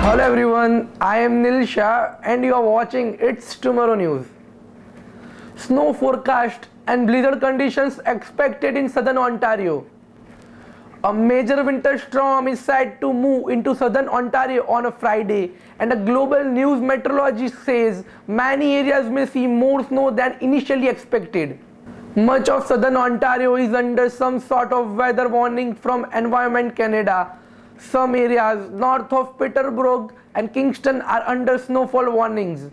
Hello everyone, I am Nil Shah and you are watching It's Tomorrow News. Snow forecast and blizzard conditions expected in southern Ontario. A major winter storm is said to move into southern Ontario on a Friday, and a global news meteorologist says many areas may see more snow than initially expected. Much of southern Ontario is under some sort of weather warning from Environment Canada. Some areas north of Peterborough and Kingston are under snowfall warnings.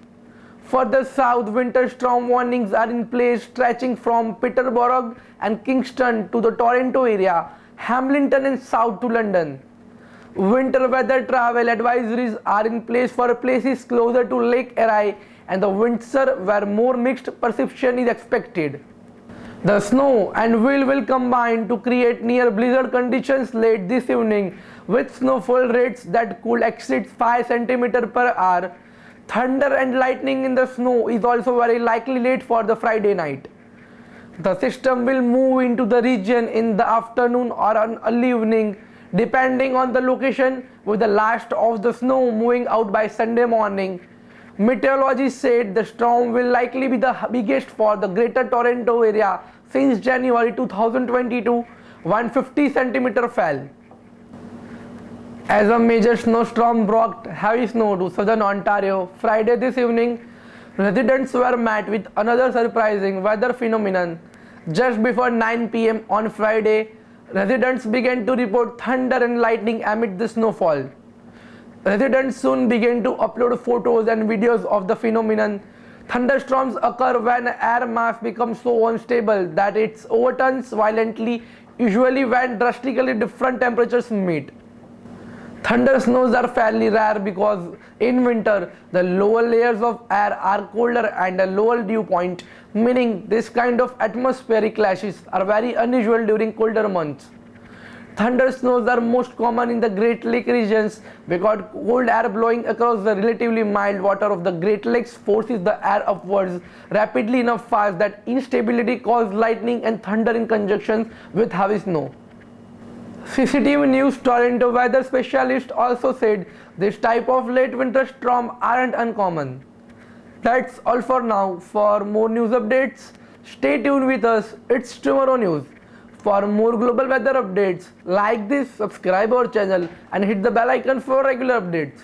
Further south, winter storm warnings are in place stretching from Peterborough and Kingston to the Toronto area, Hamilton and south to London. Winter weather travel advisories are in place for places closer to Lake Erie and the Windsor where more mixed precipitation is expected. The snow and wind will combine to create near blizzard conditions late this evening with snowfall rates that could exceed 5 cm per hour. Thunder and lightning in the snow is also very likely late for the Friday night. The system will move into the region in the afternoon or an early evening depending on the location, with the last of the snow moving out by Sunday morning. Meteorologists said the storm will likely be the biggest for the Greater Toronto area since January 2022, when 50 cm fell. As a major snowstorm brought heavy snow to southern Ontario Friday this evening, residents were met with another surprising weather phenomenon. Just before 9 p.m. on Friday, residents began to report thunder and lightning amid the snowfall. Residents soon began to upload photos and videos of the phenomenon. Thunderstorms occur when air mass becomes so unstable that it overturns violently, usually when drastically different temperatures meet. Thunder snows are fairly rare because in winter the lower layers of air are colder and a lower dew point, meaning this kind of atmospheric clashes are very unusual during colder months. Thunder snows are most common in the Great Lake regions because cold air blowing across the relatively mild water of the Great Lakes forces the air upwards rapidly enough fast that instability causes lightning and thunder in conjunction with heavy snow. CCTV News Toronto weather specialist also said this type of late winter storm aren't uncommon. That's all for now. For more news updates, stay tuned with us. It's Tomorrow News. For more global weather updates like this, subscribe our channel and hit the bell icon for regular updates.